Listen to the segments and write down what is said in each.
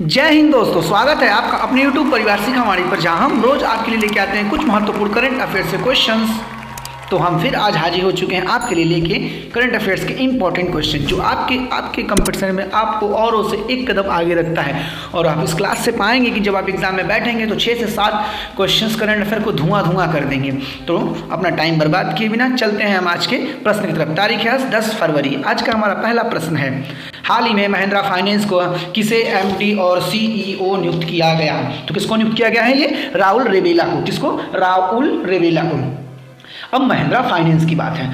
जय हिंद दोस्तों, स्वागत है आपका अपने YouTube परिवार शिखावाणी पर, जहां हम रोज आपके लिए लेके आते हैं कुछ महत्वपूर्ण करंट अफेयर्स से क्वेश्चंस। तो हम फिर आज हाजिर हो चुके हैं आपके लिए लेके करंट अफेयर्स के इंपॉर्टेंट क्वेश्चन, जो आपके कंपटीशन में आपको औरों से एक कदम आगे रखता है। और आप इस क्लास से पाएंगे कि जब आप एग्जाम में बैठेंगे तो 6 से 7 क्वेश्चंस करंट अफेयर को धुआं कर देंगे। तो अपना टाइम बर्बाद किए बिना चलते हैं हम आज के प्रश्न की तरफ। तारीख है 10 फरवरी। आज का हमारा पहला प्रश्न है, हाल ही में महिंद्रा फाइनेंस को किसे एमडी और सीईओ नियुक्त किया गया? तो किसको नियुक्त किया गया है? ये राहुल रेवेला को। किसको? राहुल रेवेला को। अब महिंद्रा फाइनेंस की बात है,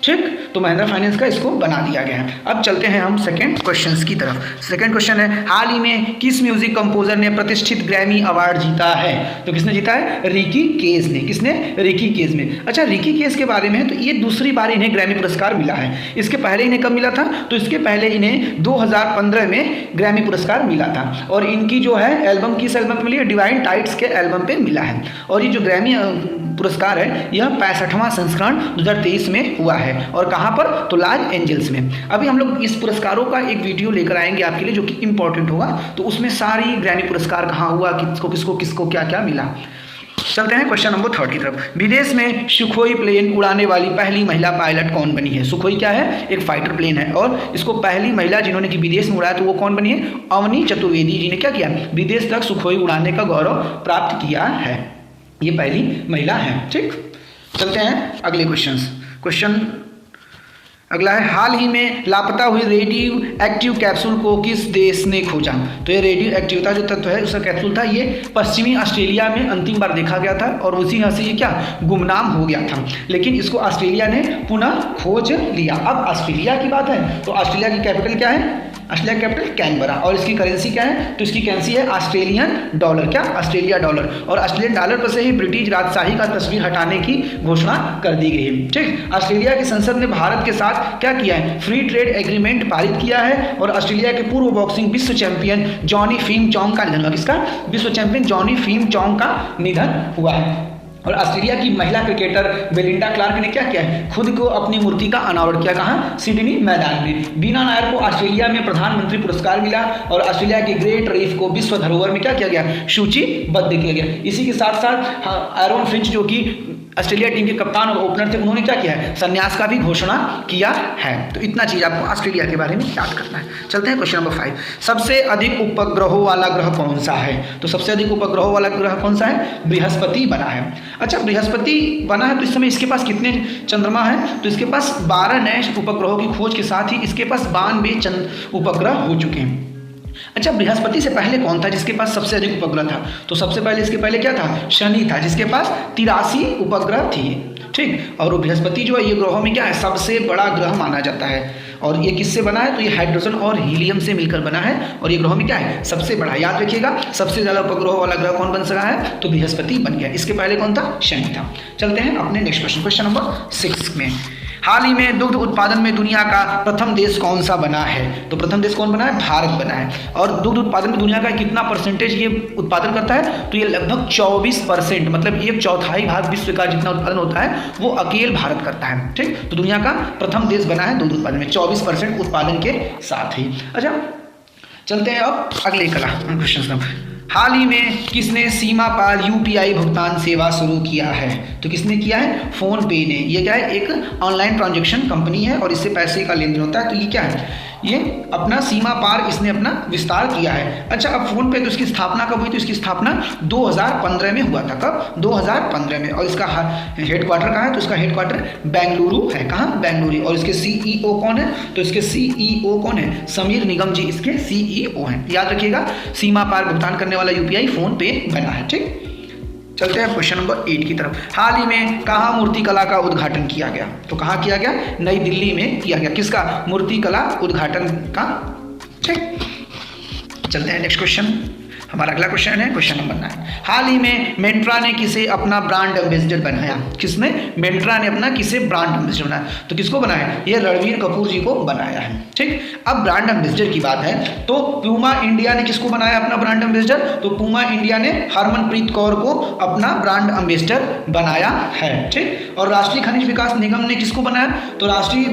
ठीक, तो महिंद्रा फाइनेंस का इसको बना दिया गया है। अब चलते हैं हम सेकंड क्वेश्चंस की तरफ। सेकंड क्वेश्चन है, हाल ही में किस म्यूजिक कंपोजर ने प्रतिष्ठित ग्रैमी अवार्ड जीता है? तो किसने जीता है? रिकी केज ने। किसने? रिकी केज ने। अच्छा, रिकी केज के बारे में, तो ये दूसरी बार इन्हें ग्रैमी पुरस्कार मिला है। इसके पहले इन्हें कब मिला था? तो इसके पहले इन्हें 2015 में ग्रैमी पुरस्कार मिला था। और इनकी जो है एल्बम, किस एल्बम पे मिली है? डिवाइन टाइट्स के एल्बम पे मिला है। और ये जो ग्रैमी पुरस्कार है यह 65वां संस्करण 2023 में हुआ है। और कहाँ पर? तो लॉस एंजल्स में। अभी हम लोग इस पुरस्कारों का एक वीडियो लेकर आएंगे आपके लिए, जो कि इंपॉर्टेंट होगा। तो उसमें सारी ग्रैमी पुरस्कार कहाँ हुआ, किसको क्या क्या मिला। चलते हैं क्वेश्चन नंबर 3 की तरफ। विदेश में सुखोई प्लेन उड़ाने वाली पहली महिला पायलट कौन बनी है? सुखोई क्या है? एक फाइटर प्लेन है। और इसको पहली महिला जिन्होंने कि विदेश में उड़ाया, तो वो कौन बनी है? अवनी चतुर्वेदी जी ने क्या किया? विदेश तक सुखोई उड़ाने का गौरव प्राप्त किया है। ये पहली महिला है। ठीक, चलते हैं अगले क्वेश्चन अगला है, हाल ही में लापता हुई रेडियो एक्टिव कैप्सूल को किस देश ने खोजा? तो ये रेडियो एक्टिविटा जो तत्व है, उसका कैप्सूल था, ये पश्चिमी ऑस्ट्रेलिया में अंतिम बार देखा गया था। और उसी यहाँ से ये क्या गुमनाम हो गया था, लेकिन इसको ऑस्ट्रेलिया ने पुनः खोज लिया। अब ऑस्ट्रेलिया की बात है, तो ऑस्ट्रेलिया की कैपिटल क्या है? Australia capital Canberra. और इसकी करेंसी क्या है? तो इसकी करेंसी है ऑस्ट्रेलियन डॉलर। क्या? Australia dollar. और ऑस्ट्रेलियन डॉलर पर से ही ब्रिटिश राजशाही का तस्वीर हटाने की घोषणा कर दी गई है। ठीक, ऑस्ट्रेलिया की संसद ने भारत के साथ क्या किया है? फ्री ट्रेड एग्रीमेंट पारित किया है। और ऑस्ट्रेलिया के पूर्व बॉक्सिंग विश्व चैंपियन जॉनी फीम चोंग का निधन हुआ। किसका? विश्व चैंपियन जॉनी फीम चोंग का निधन हुआ है। और ऑस्ट्रेलिया की महिला क्रिकेटर बेलिंडा क्लार्क ने क्या किया है? खुद को अपनी मूर्ति का अनावरण किया। कहाँ? सिडनी मैदान में। बीना नायर को ऑस्ट्रेलिया में प्रधानमंत्री पुरस्कार मिला। और ऑस्ट्रेलिया के ग्रेट रीफ को विश्व धरोहर में क्या किया गया? सूचीबद्ध किया गया। इसी के साथ साथ एरोन फिंच, जो कि ऑस्ट्रेलिया टीम के कप्तान और ओपनर थे, उन्होंने क्या किया है? संन्यास का भी घोषणा किया है। तो इतना चीज आपको ऑस्ट्रेलिया के बारे में याद करना है। चलते हैं क्वेश्चन नंबर 5। सबसे अधिक उपग्रहों वाला ग्रह कौन सा है? तो सबसे अधिक उपग्रहों वाला ग्रह कौन सा है? बृहस्पति बना है। अच्छा, बृहस्पति बना है, तो इस समय इसके पास कितने चंद्रमा है? तो इसके पास 12 नए उपग्रहों की खोज के साथ ही इसके पास 92 उपग्रह हो चुके हैं। अच्छा, बृहस्पति से पहले कौन था जिसके पास सबसे अधिक उपग्रह था? तो सबसे पहले इसके पहले क्या था? शनि था, जिसके पास 83 उपग्रह थी। ठीक, और बृहस्पति जो है ये ग्रहों में क्या है? सबसे बड़ा ग्रह माना जाता है। और ये किससे बना है? तो ये हाइड्रोजन और हीलियम से मिलकर बना है। और ये ग्रहों में क्या है? सबसे बड़ा। याद रखिएगा, सबसे ज्यादा उपग्रहों वाला ग्रह कौन बन सका है? तो बृहस्पति बन गया। इसके पहले कौन था? शनि था। चलते हैं अपने नेक्स्ट क्वेश्चन नंबर 6 में। हाल ही में दुग्ध उत्पादन में दुनिया का प्रथम देश कौन सा बना है? तो प्रथम देश कौन बना है? भारत बना है। और दुग्ध उत्पादन में दुनिया का कितना परसेंटेज ये उत्पादन करता है? तो ये लगभग 24%, मतलब 1/4 भाग विश्व का जितना उत्पादन होता है वो अकेले भारत करता है। ठीक, तो दुनिया का प्रथम देश बना है दुग्ध उत्पादन में 24% उत्पादन के साथ ही। अच्छा, चलते हैं अब अगले क्वेश्चन नंबर। हाल ही में किसने सीमा पार यूपीआई भुगतान सेवा शुरू किया है? तो किसने किया है? फोन पे ने। ये क्या है? एक ऑनलाइन ट्रांजैक्शन कंपनी है और इससे पैसे का लेन देन होता है। तो ये क्या है? ये अपना सीमा पार इसने अपना विस्तार किया है। अच्छा, अब फोन पे तो इसकी स्थापना कब हुई? तो इसकी स्थापना 2015 में हुआ था। कब? 2015 में। और इसका हेडक्वार्टर कहाँ है? तो इसका हेडक्वार्टर बेंगलुरु है। कहाँ? बेंगलुरु। और इसके सीईओ कौन है? तो इसके सीईओ कौन है? समीर निगम जी इसके सीईओ हैं। याद रखिएगा, सीमा पार भुगतान करने वाला यूपीआई फोन पे बना है। ठीक, चलते हैं क्वेश्चन नंबर 8 की तरफ। हाल ही में कहाँ मूर्तिकला का उद्घाटन किया गया? तो कहाँ किया गया? नई दिल्ली में किया गया। किसका? मूर्तिकला उद्घाटन का। ठीक, चलते हैं नेक्स्ट क्वेश्चन। हमारा अगला क्वेश्चन है क्वेश्चन नंबर 9। हाल ही में मेंट्रा ने किसे अपना ब्रांड एम्बेसडर बनाया? किसने? मेंट्रा ने अपना किसे ब्रांड एम्बेसडर बनाया? तो किसको बनाया? ये रणबीर कपूर जी को बनाया है। ठीक, अब ब्रांड एम्बेसडर की बात है तो प्यूमा इंडिया ने किसको बनाया अपना ब्रांड एम्बेसडर? तो प्यूमा इंडिया ने हरमनप्रीत कौर को अपना ब्रांड एम्बेसडर बनाया है। ठीक, और राष्ट्रीय खनिज विकास निगम ने किसको बनाया? तो राष्ट्रीय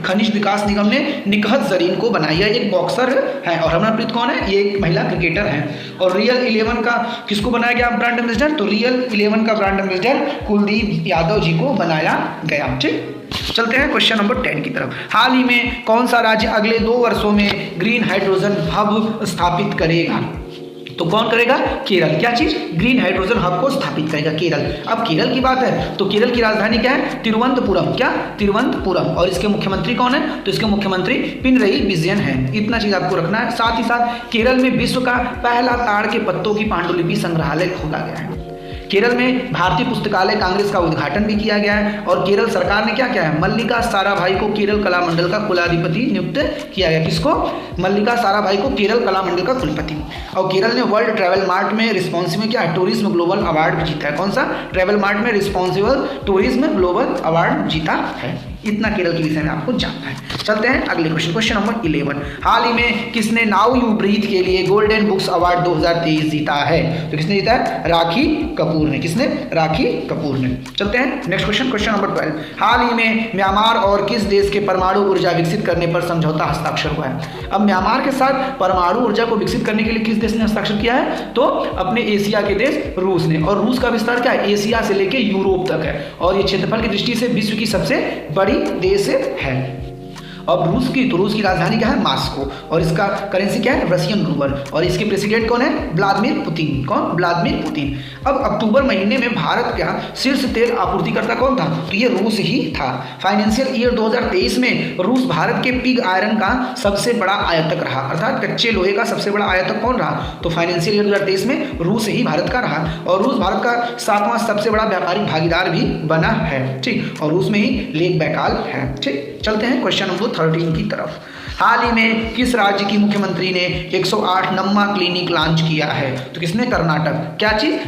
खनिज विकास निगम ने निकहत जरीन को बनाया। एक बॉक्सर है और हरमनप्रीत कौन है? ये एक महिला क्रिकेटर है। और रियल 11 का किसको बनाया गया ब्रांड एम्बेसडर? तो रियल 11 का ब्रांड एम्बेसडर कुलदीप यादव जी को बनाया गया। ठीक, चलते हैं क्वेश्चन नंबर 10 की तरफ। हाल ही में कौन सा राज्य अगले 2 वर्षों में ग्रीन हाइड्रोजन हब स्थापित करेगा? तो कौन करेगा? केरल। क्या चीज? ग्रीन हाइड्रोजन हब को स्थापित करेगा केरल। अब केरल की बात है तो केरल की राजधानी क्या है? तिरुवनंतपुरम। क्या? तिरुवनंतपुरम। और इसके मुख्यमंत्री कौन है? तो इसके मुख्यमंत्री पिनरई विजयन है। इतना चीज आपको रखना है। साथ ही साथ केरल में विश्व का पहला ताड़ के पत्तों की पांडुलिपि संग्रहालय खोला गया है। केरल में भारतीय पुस्तकालय कांग्रेस का उद्घाटन भी किया गया है। और केरल सरकार ने क्या किया है? मल्लिका साराभाई को केरल कला मंडल का कुलाधिपति नियुक्त किया गया। किसको? मल्लिका साराभाई को केरल कला मंडल का कुलपति। और केरल ने वर्ल्ड ट्रैवल मार्ट में रिस्पॉन्सिबल क्या है? टूरिज्म ग्लोबल अवार्ड भी जीता है। कौन सा? ट्रैवल मार्ट में रिस्पॉन्सिबल टूरिज्म ग्लोबल अवार्ड जीता है। इतना केरल के विषय में आपको जानना है। चलते हैं अगले क्वेश्चन, क्वेश्चन नंबर 11। हाल ही में किसने नाउ यू ब्रीथ के लिए गोल्डन बुक्स अवार्ड 2023 जीता है? तो किसने जीता है? राखी कपूर ने। किसने? राखी कपूर ने। चलते हैं नेक्स्ट क्वेश्चन, क्वेश्चन नंबर 12। हाल ही में म्यांमार और किस देश के परमाणु ऊर्जा विकसित करने पर समझौता हस्ताक्षर हुआ है? अब म्यांमार के साथ परमाणु ऊर्जा को विकसित करने के लिए किस देश ने हस्ताक्षर किया है? तो अपने एशिया के देश रूस ने। और रूस का विस्तार क्या है? एशिया से लेकर यूरोप तक है। और ये क्षेत्रफल की दृष्टि से विश्व की सबसे बड़ी देश है। अब रूस की राजधानी क्या है? मॉस्को। और इसका करेंसी क्या है? Russian rouble. और इसके प्रेसिडेंट कौन है? Vladimir Putin. कौन? Vladimir Putin. अब अक्टूबर महीने में भारत का शीर्ष तेल आपूर्तिकर्ता कौन था? तो ये रूस ही था। फाइनेंशियल ईयर 2023 में रूस भारत के पिग आयरन का सबसे बड़ा आयातक रहा। अर्थात कच्चे लोहे का सबसे बड़ा आयातक कौन रहा? तो फाइनेंशियल ईयर 2023 में रूस ही भारत का रहा। और रूस भारत का 7वां सबसे बड़ा व्यापारिक भागीदार भी बना है। ठीक, और रूस में ही लेक बैकाल है। ठीक, चलते हैं क्वेश्चन नंबर 13 की तरफ। हाल ही में किस राज्य की मुख्यमंत्री ने 108 नम्मा क्लिनिक लॉन्च किया है? तो किसने? कर्नाटक। क्या चीज?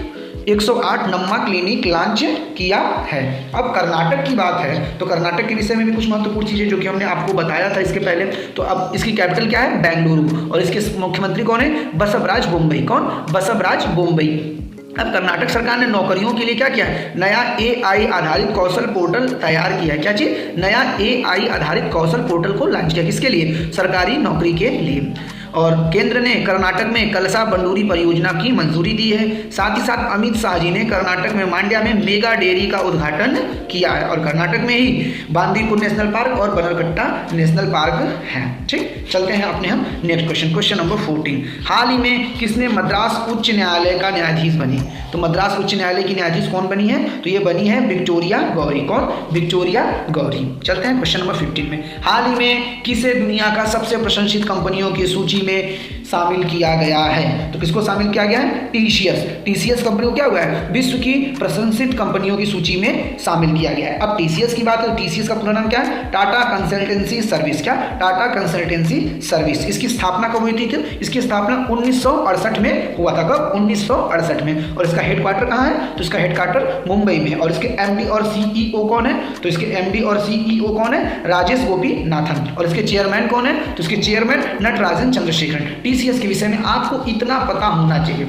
108 नम्मा क्लिनिक लॉन्च किया है। अब कर्नाटक की बात है तो कर्नाटक के विषय में भी कुछ महत्वपूर्ण चीजें जो कि हमने आपको बताया था इसके पहले। तो अब इसकी कैपिटल क्या है? बेंगलुरु। और इसके मुख्यमंत्री कौन है? बसवराज बोम्मई। कौन? बसवराज बोम्मई। अब कर्नाटक सरकार ने नौकरियों के लिए क्या किया है? नया AI आधारित कौशल पोर्टल तैयार किया है। क्या चीज? नया AI आधारित कौशल पोर्टल को लॉन्च किया। किसके लिए? सरकारी नौकरी के लिए। और केंद्र ने कर्नाटक में कलसा बंडूरी परियोजना की मंजूरी दी है। साथ ही साथ अमित शाह जी ने कर्नाटक में मांड्या में मेगा डेयरी का उद्घाटन किया है। और कर्नाटक में ही बांदीपुर नेशनल पार्क और बनरकट्टा नेशनल पार्क है। ठीक, चलते हैं अपने हम नेक्स्ट क्वेश्चन, क्वेश्चन नंबर 14। हाल ही में किसने मद्रास उच्च न्यायालय का न्यायाधीश बनी? तो मद्रास उच्च न्यायालय की न्यायाधीश कौन बनी है? तो ये बनी है विक्टोरिया गौरी। कौन? विक्टोरिया गौरी। चलते हैं क्वेश्चन नंबर 15 में। हाल ही में किसे दुनिया का सबसे प्रशंसित कंपनियों की सूची में शामिल किया गया है? तो किसको शामिल किया गया है? टीसीएस। टीसीएस कंपनी को क्या हुआ है? विश्व की प्रशंसित कंपनियों की सूची में शामिल किया गया है। अब टीसीएस की बात है, टीसीएस का पूरा नाम क्या है? Tata consultancy service. क्या? Tata consultancy service. इसकी स्थापना कब हुई थी? इसकी स्थापना 1968 में हुआ था। कब? 1968 में। और इसका हेडक्वार्टर कहाँ है? तो इसका हेडक्वार्टर मुंबई में। और इसके एमडी और सीईओ कौन है? तो इसके एमडी और सीईओ कौन है? राजेश गोपीनाथन। और इसके चेयरमैन कौन है? तो इसके चेयरमैन नटराजन चंद्रशेखरन। टीसीएस के विषय में आपको इतना पता होना चाहिए।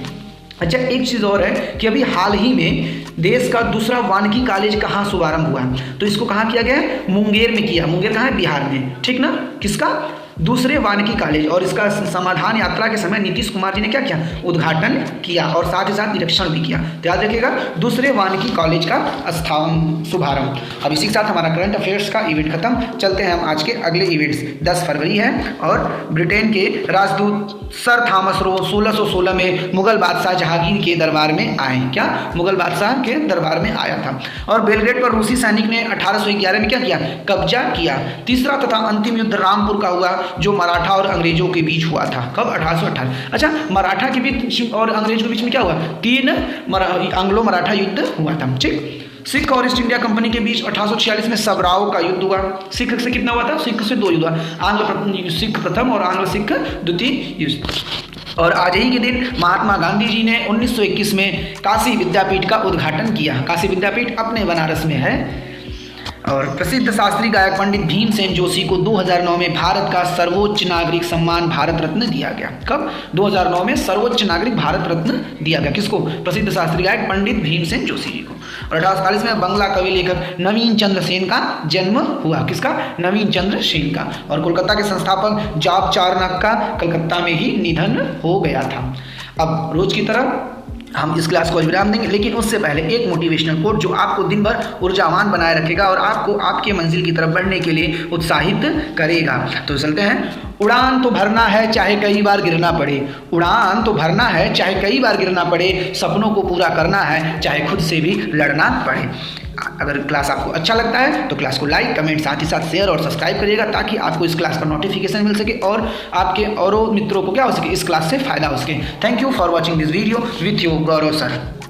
अच्छा, एक चीज और है कि अभी हाल ही में देश का दूसरा वानिकी कॉलेज कहाँ शुभारंभ हुआ है? तो इसको कहाँ किया गया है? मुंगेर में किया। मुंगेर कहाँ है? बिहार में। ठीक ना? किसका? दूसरे वानिकी कॉलेज। और इसका समाधान यात्रा के समय नीतीश कुमार जी ने क्या किया? उद्घाटन किया और साथ ही साथ निरीक्षण भी किया। तो याद रखिएगा, दूसरे वानिकी कॉलेज का शुभारंभ। अब इसी के साथ हमारा करंट अफेयर्स का इवेंट खत्म। चलते हैं हम आज के अगले इवेंट्स। 10 फरवरी है और ब्रिटेन के राजदूत सर थॉमस रो 1616 में मुगल बादशाह जहांगीर के दरबार में आए। क्या? मुगल बादशाह के दरबार में आया था। और बेलग्रेड पर रूसी सैनिक ने 1811 में क्या किया? कब्जा किया। तीसरा तथा अंतिम युद्ध रामपुर का हुआ जो मराठा और अंग्रेजों के बीच हुआ था। कब? 1818। अच्छा, मराठा के बीच और अंग्रेजों के बीच में क्या हुआ? 3 एंग्लो मराठा युद्ध हुआ था। ठीक। सिख और ईस्ट इंडिया कंपनी के बीच 1846 में सबराव का युद्ध हुआ। सिख से कितना हुआ था? सिख से 2 युद्ध हुआ। सिख प्रथम और आंग्ल सिख द्वितीय युद्ध। और आज ही के दिन महात्मा गांधी जी ने 1921 में काशी विद्यापीठ का उद्घाटन किया। काशी विद्यापीठ अपने बनारस में है। और प्रसिद्ध शास्त्रीय गायक पंडित भीमसेन जोशी को 2009 में भारत का सर्वोच्च नागरिक सम्मान भारत रत्न दिया गया। कब? 2009 में सर्वोच्च नागरिक भारत रत्न दिया गया। किसको? प्रसिद्ध शास्त्रीय गायक पंडित भीमसेन जोशी जी को। और 1848 में बंगला कवि लेखक नवीन चंद्र सेन का जन्म हुआ। किसका? नवीन चंद्र सेन का। और कोलकाता के संस्थापक जॉब चार्नक का कलकत्ता में ही निधन हो गया था। अब रोज की तरह हम इस क्लास को विराम देंगे, लेकिन उससे पहले एक मोटिवेशनल कोट जो आपको दिन भर ऊर्जावान बनाए रखेगा और आपको आपके मंजिल की तरफ बढ़ने के लिए उत्साहित करेगा। तो चलते हैं। उड़ान तो भरना है चाहे कई बार गिरना पड़े, उड़ान तो भरना है चाहे कई बार गिरना पड़े, सपनों को पूरा करना है चाहे खुद से भी लड़ना पड़े। अगर क्लास आपको अच्छा लगता है तो क्लास को लाइक, कमेंट, साथ ही साथ शेयर और सब्सक्राइब करिएगा, ताकि आपको इस क्लास का नोटिफिकेशन मिल सके और आपके और मित्रों को क्या हो सके, इस क्लास से फायदा हो सके। Thank you for watching this video with you Gaurav sir.